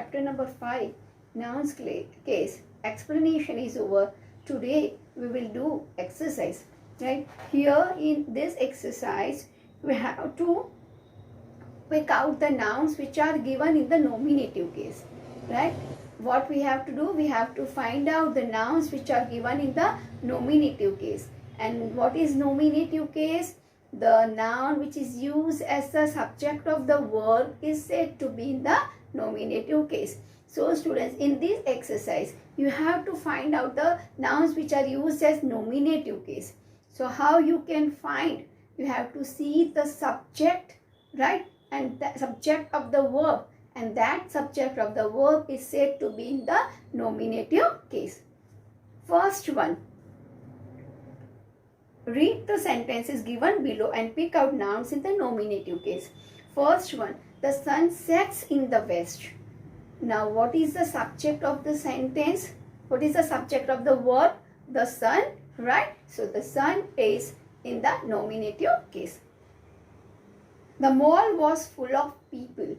chapter number 5, nouns case explanation is over. Today we will do exercise, right? Here in this exercise, we have to pick out the nouns which are given in the nominative case, right? What we have to do, we have to find out the nouns which are given in the nominative case. And what is nominative case? The noun which is used as the subject of the verb is said to be in the nominative case. So students, in this exercise, you have to find out the nouns which are used as nominative case. So how you can find? You have to see the subject, right? And the subject of the verb, and that subject of the verb is said to be in the nominative case. First one, read the sentences given below and pick out nouns in the nominative case. First one, the sun sets in the west. Now what is the subject of the sentence? What is the subject of the verb? The sun, right? So the sun is in the nominative case. The mall was full of people.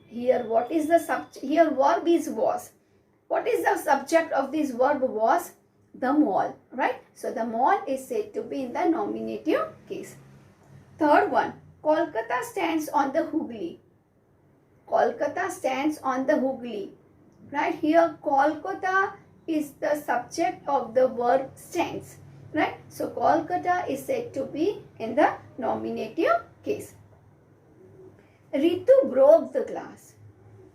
Here what is the subject? Here verb is was. What is the subject of this verb was? The mall, right? So the mall is said to be in the nominative case. Third one, Kolkata stands on the Hooghly. Kolkata stands on the Hooghly, right? Here Kolkata is the subject of the verb stands, right? So Kolkata is said to be in the nominative case. Ritu broke the glass.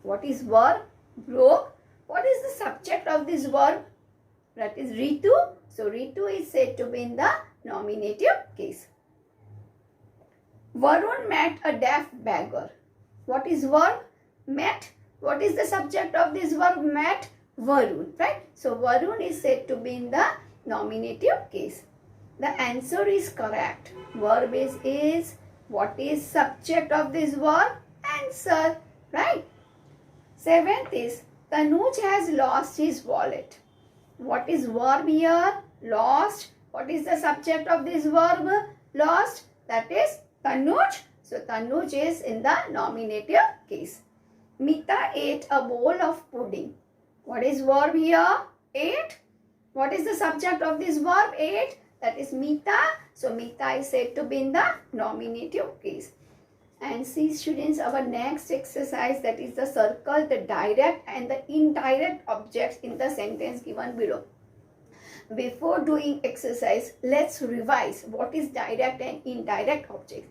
What is verb? Broke. What is the subject of this verb? That is Ritu. So Ritu is said to be in the nominative case. Varun met a deaf beggar. What is verb? Met. What is the subject of this verb? Met. Varun, right? So Varun is said to be in the nominative case. The answer is correct. Verb is. What is subject of this verb? Answer, right? Seventh is, Tanuj has lost his wallet. What is verb here? Lost. What is the subject of this verb? Lost. That is Tanuj. So Tanuj is in the nominative case. Mita ate a bowl of pudding. What is verb here? Ate. What is the subject of this verb? Ate. That is Mita. So Mita is said to be in the nominative case. And see students, our next exercise, that is the circle the direct and the indirect objects in the sentence given below. Before doing exercise, let's revise what is direct and indirect objects.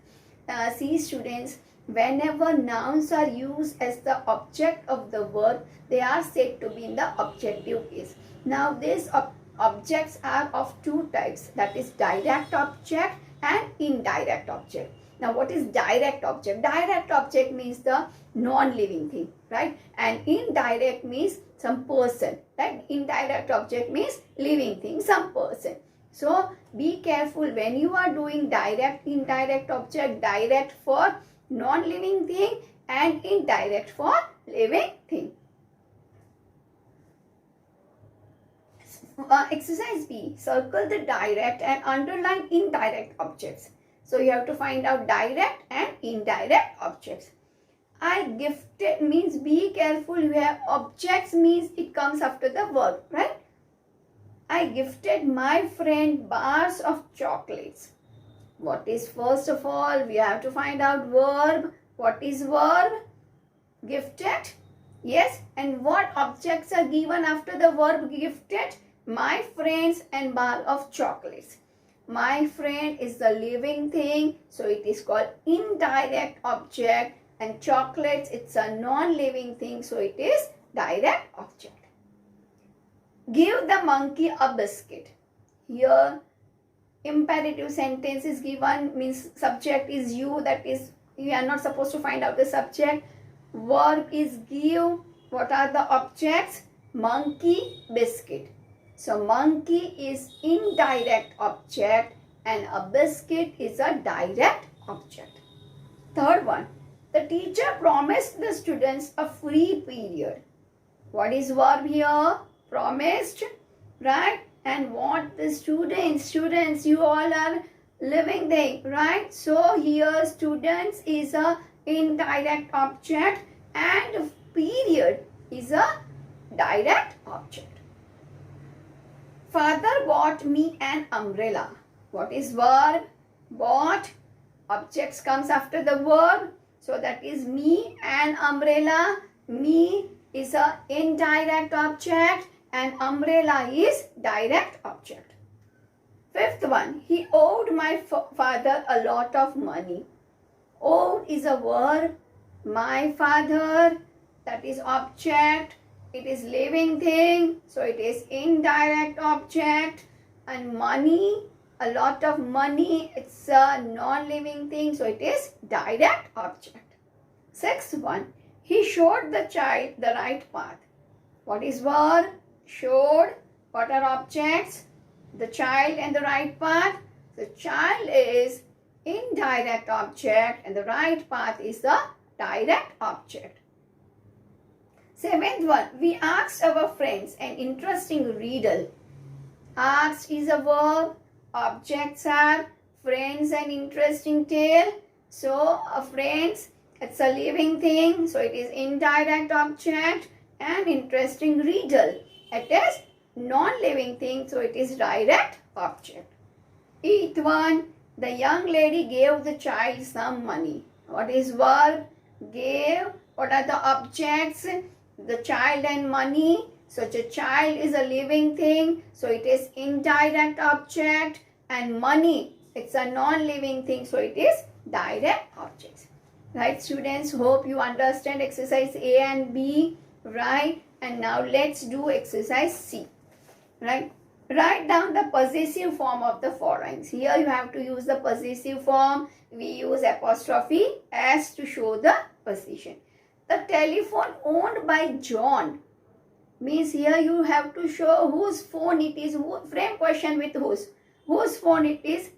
See students, whenever nouns are used as the object of the verb, they are said to be in the objective case. Now these objects are of two types, that is direct object and indirect object. Now what is direct object? Direct object means the non-living thing, right? And indirect means some person, right? Indirect object means living thing, some person. So be careful when you are doing direct, indirect object. Direct for non-living thing and indirect for living thing. Exercise B, circle the direct and underline indirect objects. So you have to find out direct and indirect objects. I gifted means be careful. You have objects means it comes after the verb, right? I gifted my friend bars of chocolates. What is first of all? We have to find out verb. What is verb? Gifted. Yes. And what objects are given after the verb gifted? My friends and bar of chocolates. My friend is the living thing, so it is called indirect object, and chocolates, it's a non-living thing, so it is direct object. Give the monkey a biscuit. Here imperative sentence is given, means subject is you, that is you are not supposed to find out the subject. Verb is give. What are the objects? Monkey, biscuit. So monkey is indirect object and a biscuit is a direct object. Third one, the teacher promised the students a free period. What is verb here? Promised, right? And what the students, you all are living thing, right? So here students is a indirect object and period is a direct object. Father bought me an umbrella. What is verb? Bought. Objects comes after the verb. So that is me and umbrella. Me is a indirect object and umbrella is direct object. Fifth one, he owed my father a lot of money. Owed is a verb. My father, that is object. It is living thing, so it is indirect object. And money, a lot of money, it's a non-living thing, so it is direct object. Sixth one, he showed the child the right path. What is verb? Showed. What are objects? The child and the right path. The child is indirect object and the right path is the direct object. Seventh one, we asked our friends an interesting riddle. Asked is a verb. Objects are friends and interesting tale. So, friends, it's a living thing. So, it is indirect object and interesting riddle. It is non-living thing. So, it is direct object. Eighth one, the young lady gave the child some money. What is verb? Gave. What are the objects? The child and money. So the child is a living thing. So it is indirect object and money. It's a non-living thing. So it is direct objects. Right, students? Hope you understand exercise A and B. Right? And now let's do exercise C. Right? Write down the possessive form of the following. Here you have to use the possessive form. We use apostrophe S to show the position. The telephone owned by John means here you have to show whose phone it is. Frame question with whose. Whose phone it is?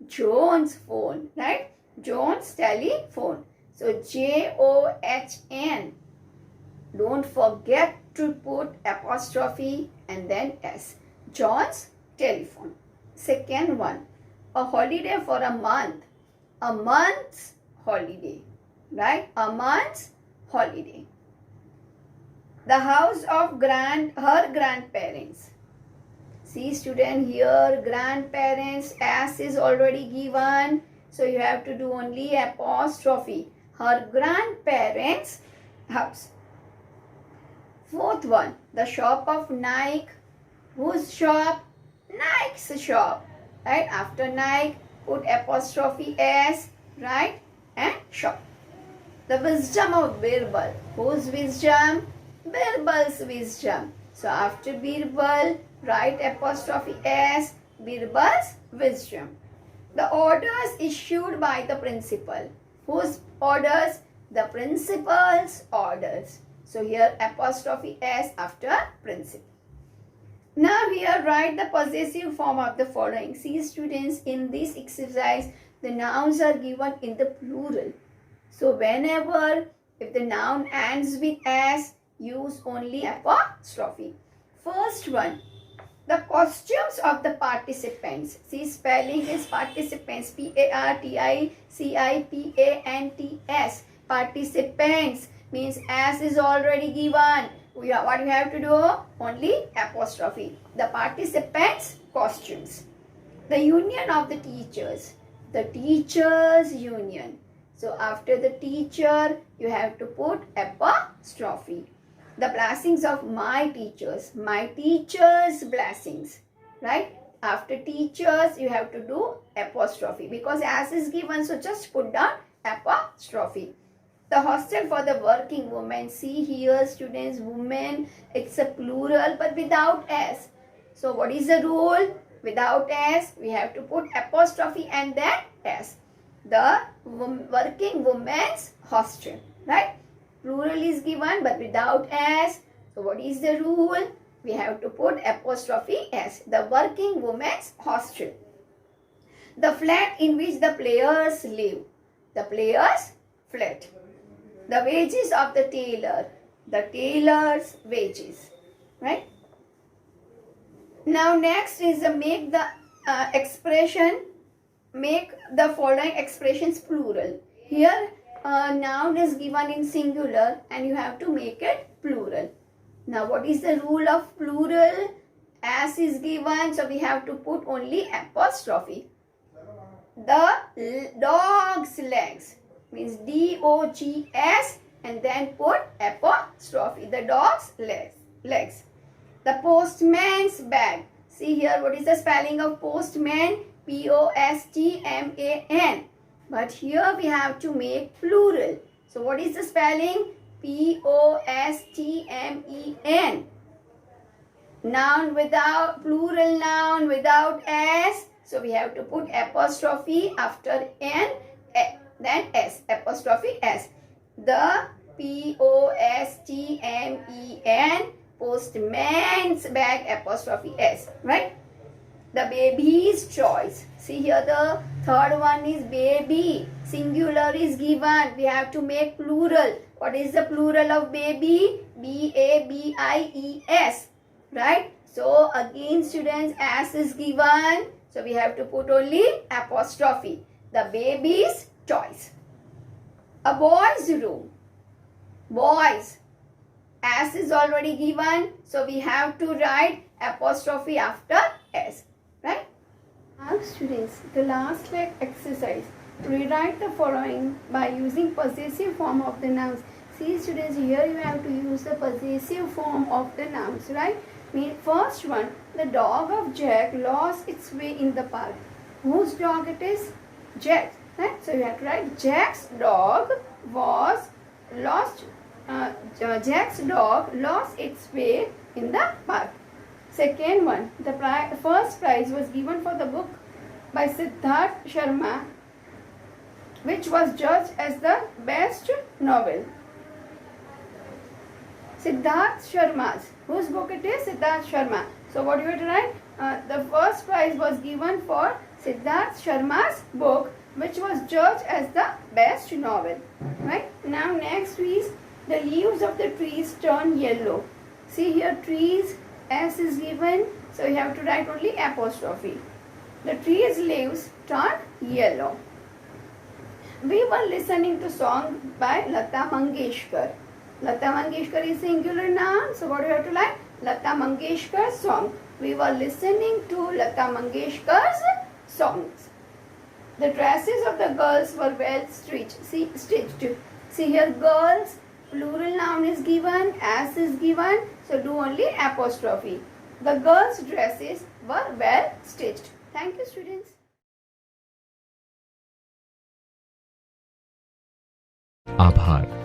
John's phone. Right? John's telephone. So John. Don't forget to put apostrophe and then S. John's telephone. Second one, a holiday for a month. A month's holiday. Right? A month's holiday. The house of her grandparents. See student here, grandparents, S is already given. So you have to do only apostrophe. Her grandparents' house. Fourth one, the shop of Nike. Whose shop? Nike's shop. Right? After Nike, put apostrophe S. Right? And shop. The wisdom of Birbal. Whose wisdom? Birbal's wisdom. So after Birbal, write apostrophe S. Birbal's wisdom. The orders issued by the principal. Whose orders? The principal's orders. So here apostrophe S after principal. Now here write the possessive form of the following. See students, in this exercise the nouns are given in the plural. So whenever if the noun ends with S, use only apostrophe. First one, the costumes of the participants. See spelling is participants. P-A-R-T-I-C-I-P-A-N-T-S. Participants means S is already given. What you have to do? Only apostrophe. The participants' costumes. The union of the teachers. The teachers' union. So after the teacher, you have to put apostrophe. The blessings of my teachers. My teachers' blessings. Right? After teachers, you have to do apostrophe. Because as is given, so just put down apostrophe. The hostel for the working women. See here students, women, it's a plural but without S. So what is the rule? Without S, we have to put apostrophe and then S. The working women's hostel. Right? Plural is given but without S. So what is the rule? We have to put apostrophe S. The working women's hostel. The flat in which the players live. The players' flat. The wages of the tailor. The tailor's wages. Right? Now next is make the make the following expressions plural. Here noun is given in singular and you have to make it plural. Now what is the rule of plural? S is given, so we have to put only apostrophe. The dog's legs means DOGS and then put apostrophe. The dog's legs. The postman's bag. See here, what is the spelling of postman? POSTMAN. But here we have to make plural. So what is the spelling? POSTMEN. Noun without, plural noun without S. So we have to put apostrophe after N, then S, apostrophe S. The POSTMEN, postman's bag, apostrophe S, right? The baby's choice. See here, the third one is baby. Singular is given. We have to make plural. What is the plural of baby? BABIES. Right? So again, students, S is given. So we have to put only apostrophe. The baby's choice. A boy's room. Boys. S is already given. So we have to write apostrophe after S. Right? Now students, the last exercise. Rewrite the following by using possessive form of the nouns. See students, here you have to use the possessive form of the nouns, right? First one, the dog of Jack lost its way in the park. Whose dog it is? Jack. Right? So you have to write Jack's dog was lost. Jack's dog lost its way in the park. Second one, the first prize was given for the book by Siddharth Sharma, which was judged as the best novel. Siddharth Sharma's. Whose book it is? Siddharth Sharma. So what you have to write? The first prize was given for Siddharth Sharma's book, which was judged as the best novel. Right? Now next is the leaves of the trees turn yellow. See here, trees, S is given. So you have to write only apostrophe. The tree's leaves turn yellow. We were listening to song by Lata Mangeshkar. Lata Mangeshkar is singular noun. So what do you have to write? Lata Mangeshkar's song. We were listening to Lata Mangeshkar's songs. The dresses of the girls were well stitched. See here, girls, plural noun is given, S is given. So do only apostrophe. The girls' dresses were well stitched. Thank you, students. आभार।